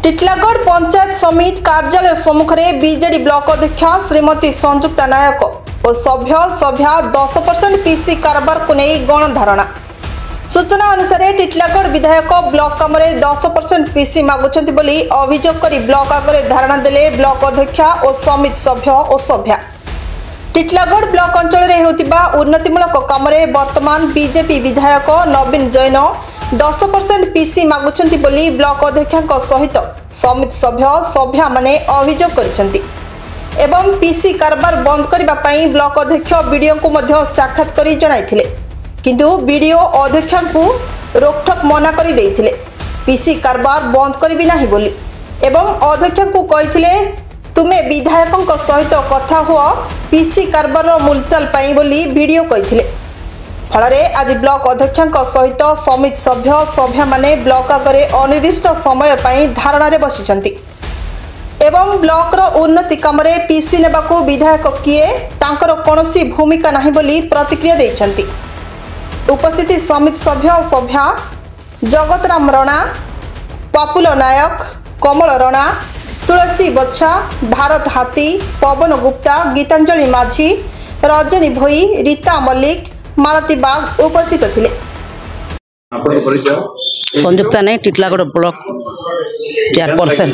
टिटलागढ़ पंचायत समिति कार्यालय सम्मुख में बीजेडी ब्लॉक अध्यक्षा श्रीमती संजुक्ता नायक और सभ्या 10% पीसी कारबार को नहीं गणधारणा। सूचना अनुसार टिटलागढ़ विधायक ब्लॉक काम 10% पीसी मागुंट बोली अभियोग कर ब्लॉक आगे धारणा देले ब्लॉक अध्यक्षा और समिति सभ्य और सभ्या। टिटलागढ़ ब्लॉक अंचल में होतिबा उन्नतिमूलक काम वर्तमान बीजेपी विधायक नवीन जैन 10% पीसी मागुंट बोली ब्लॉक अध्यक्षा सहित समिति सभ्य सभ्या माने अभियोग करिसेंती एवं पीसी कारबार बंद करने ब्लॉक अध्यक्ष बीडीओ को साक्षात करी जणाइथिले किंतु बीडीओ अध्यक्ष को रोकठोक मना करी देइथिले पीसी कारबार बंद करिबि नाही बोली एवं अध्यक्ष को कहिथिले तुमे विधायकों सहित कथा हुआ पीसी कारबार मूलचाल पाई बोली बीडीओ कहिथिले। फल आज ब्लॉक अध्यक्ष सहित समिति सभ्य सभ्या माने ब्लॉक आगे अनिर्दिष्ट समय धारणा बसिचंती एवं ब्लॉक उन्नति काम पीसी नेबाकू विधायक किए तांकर कौनसी भूमिका नहीं बोली प्रतिक्रिया देइछंती। उपस्थित समिति सभ्य सभ्या जगतराम रणा, पापुल नायक, कमल रणा, तुलसी बच्छा, भारत हाथी, पवन गुप्ता, गीतांजलि माझी, रजनी भोई, रीता मल्लिक, मालती बाग उपस्थित थिले। संजुक्ता नहीं टिटलागढ़ ब्लॉक चेयरपर्सन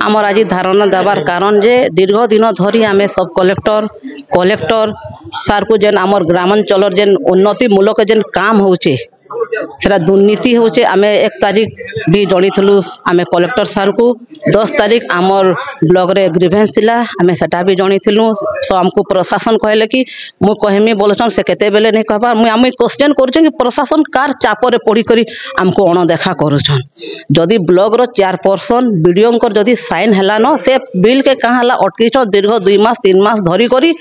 आमर आज धारणा देवार कारण जे दीर्घ दिन धरी आमे सब कलेक्टर सार को जेन आमर ग्रामांचल जेन उन्नति मूलक जेन काम होचे सेरा दुर्नीति होचे आमे 1 तारीख भी जणीथलु आमे कलेक्टर सार को 10 तारीख आमर ब्लॉक रे ग्रीवेंस थिला आमे सेटा भी जणीथलु सो हमको प्रशासन कहले कि मु कहमी बोलछन से केते बेले नहीं कहबा मु आमे क्वेश्चन करछन कि प्रशासन कार चाप रे पड़ी करी हमको अणदेखा करछन जदी ब्लॉक रो चेयरपर्सन बीडीओ कर जदी साइन हला न से बिल के कहां हला अटकी छ दीर्घ 2 मास 3 मास धरी करी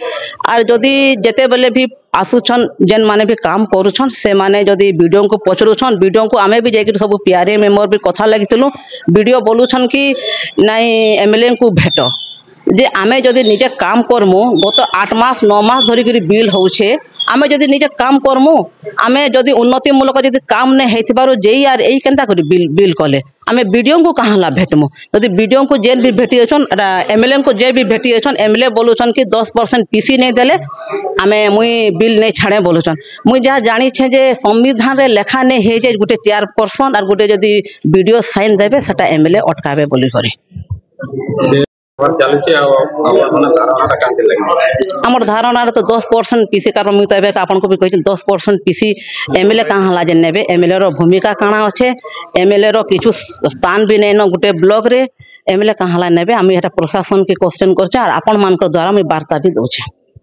आर जदी जेते बेले भी आसुछन जेन माने भी काम करूछन से माने जदी वीडियो को पचरुछन वीडियो को आमे भी जाके सब पीआरए मेंबर भी कथा लागितलु वीडियो बोलुछन कि नाई एमएलए को भेट जे आमे जदी निजे काम करमु गत 8 मास 9 मास धरी करी बिल होउछे आमे जदी निजे काम करमु आमे जदी उन्नति मूलक जदी काम ने हेतिबारो जेई आर एई केनता करी बिल कले आमे वीडियो को कहां ला भेटमु जदी वीडियो को जेल भी भेटी अछन एमएलए को जेल भी भेटी अछन एमएलए बोलुछन कि 10% पीसी नहीं देले आमे मुई बिल नहीं छाड़े बोलुछन मुई जा जानी छे जे संविधान रे लेखा ने हे जे गुटे चेयरपर्सन और गुटे जदी वीडियो साइन देबे सेटा एमएलए अटकाबे बोली करी आमर धारणा तो 10% पीसी कार मुताबिक आपन को भी कहि 10% पीसी एमएलए कहां ला जे नेबे एमएलए रो भूमिका काना अछि एमएलए रो किछु स्थान भी नै न गुटे ब्लॉक रे एमएलए कहां ला नेबे हम एटा प्रशासन के क्वेश्चन करछ और आपन मान को द्वारा मैं वार्ता भी दोछ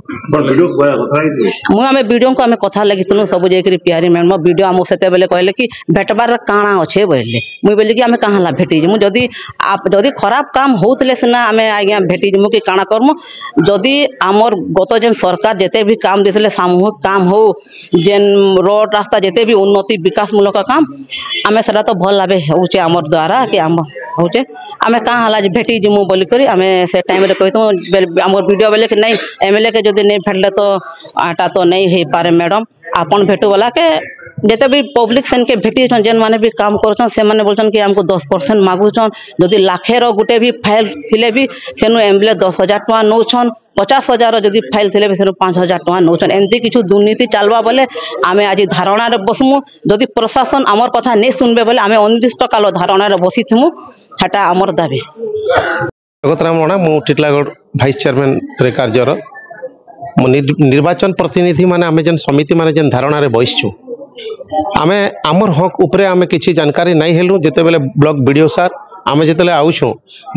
मुझे वीडियो को आमे कथा लगितलु सब जेकरी प्यारी मैम वीडियो आम सेते बेले कहले कि भेटबार काଣା अच्छे बोले मुई बोली कि आमे कहां ला भेटी मु जदी आप जदी खराब काम होतले सिना आमे आज्ञा भेटी मु कि काଣା करमु जदी आमर गत जेन सरकार जेते भी काम देथिले सामूहिक काम हो जेन रोड रास्ता जेते भी उन्नति विकास मूलक काम आमे सदा तो भल लाभे होचे आमर द्वारा कि आम होचे आमे कहां ला भेटी जिमु बोली करी आमे से टाइम रे कहितो आमर वीडियो बेले कि नहीं एमएलए के जदी नहीं भेटले तो आटा तो नहीं हो पारे मैडम आपन भेटू वाला के जेते भी पब्लिक सेन के भेटी जेन माने भी काम करछन से माने बोलछन कि हमको 10% मागुछन जदी लाखे रो गुटे भी फाइल थिले भी सेनु एमएलए 10,000 टका नौछन 50,000 जदी फाइल थिले भी सेनु 5,000 टका नौछन एंती किछु दुर्नीति चलबा बोले आमे आज धारणा रे बसमु जदी प्रशासन हमर कथा नै सुनबे बोले आमे अनिर्दिष्ट काल धारणा रे बसिथमु हटा हमर दाबी। जगतराम रणा मु टिटलागढ़ वाइस चेयरमैन रे कार्यरत निर्वाचन प्रतिनिधि माने आमे जन समिति माने जन धारणा रे बइछु आमे आमर हक उपरे आमे किछि जानकारी नै हेलु जेते बेले ब्लॉक वीडियो सर आमे जेतेले आउछु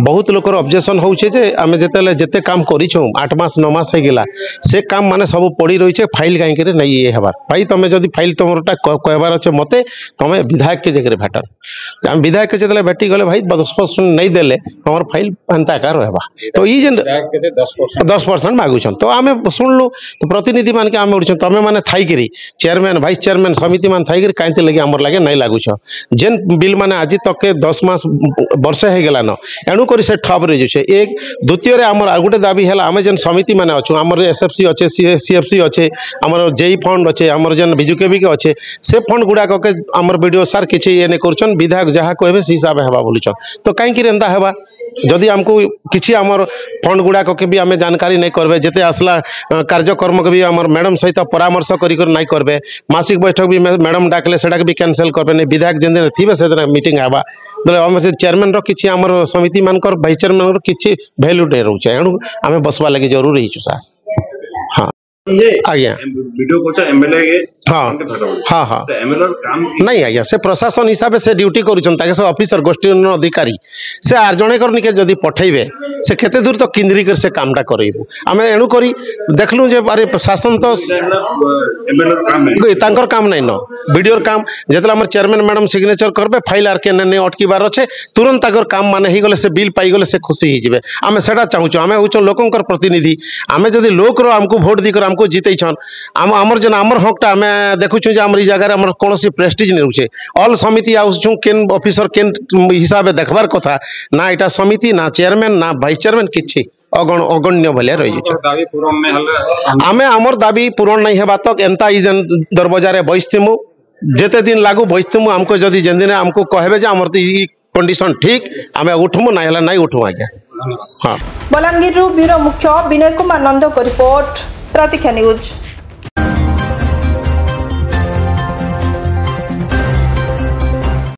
बहुत लोकर ऑब्जेक्शन होउछे जे आमे जेतेले जेते काम करिछु 8 मास 9 मास हे गेला से काम माने सब पड़ी रहिछे फाइल काई करे नै ये हबार भाई तमे जदी फाइल तमरटा कहबार अछि मते तमे विधायक के जगह भेटन हम विधायक के जेतेले भेटी गले भाई 10% नै देले तमर फाइल अंता कार रहबा तो ई जे 10% मागुछन तो आमे सुनलु तो प्रतिनिधि मान के आमे उड़छ तमे माने Thai curry chairman vice chairman समिति मान थाई करी काईते लगे हमर लागे नै लागुछ जेन बिल माने आज तक के 10 मास वर्ष हो गलान एणुक से ठप रही जाए। एक द्वितीय आमर आ गोटे दाबी है आम जेन समिति मैंने अच्छु आमर एसएफसी अच्छे सीएफसी अच्छे आमर जेई फंड अच्छे आमर जेन बिजुकेबी के अच्छे से फंड गुड़ाक के आमर वीडियो सार किसी ये कर विधायक जहाँ कहे से हिसाब हेबा बोलुछन तो कहीं एंता हेबा जदि आमको किसी आमर फंड गुड़ाक के भी आम जानकारी नहीं करबे जिते आसला कार्यक्रम के भी आमर मैडम सहित परामर्श कर नहीं करबे मासिक बैठक भी मैडम डाकले सेटा भी कैंसिल करबे नहीं विधायक जिन दिन थे से मीटिंग हेबा बोले आम से चेयरमैन किसी आमर समिति मानकर भाइस चेयरमैन किसी भैल्यू नहीं रोचे एणु आम बसवा लगे जरूर ही सार। हाँ आज्ञा वीडियो को एमएलए हाँ हाँ हाँ काम नहीं आज्ञा से प्रशासन हिसाब से ड्यूटी करुँच से ऑफिसर गोष्ठी अधिकारी से आर जड़े निके जदि पठेबे से केते दूर तो केन्द्री कर से कामटा करेबू आम एणुक देखलु जे अरे शासन तो तांकर काम नहीं न वीडियोर काम जिते आम चेयरमैन मैडम सिग्नेचर करबे फाइल आर के नहीं अटकीबार अच्छे तुरंत ताकर काम माने ही गले से बिल पाईगले से खुशी ही जिवे आम सेटा चाहूँ आम हूँ लोकंकर प्रतिनिधि आम जदि लोक आमको भोट दी आमको जितैछन आमर जेन आमर हकटा आम देखुचु जे आमर जगार आमर कौन प्रेस्टिज नहीं रुचे ऑल समिति आसुँ केन ऑफिसर केन हिसाब देखबार कथा ना यहाँ समिति ना चेयरमैन ना भाइस चेयरमैन किछि अगण्य भाया रही आमे आमर दाबी पूरण नहीं हेबा तक एंता जेन दरबजार बसथिमु जेते दिन लागू बसथिमु आमको जदि जेन दिन आमको कहबे जे आमर कंडीशन ठीक आमे उठमु ना हला नहीं उठमु आज्ञा। हाँ बलांगीर ब्यूरो मुख्य विनय कुमार नंद को रिपोर्ट प्रतीक्षा न्यूज।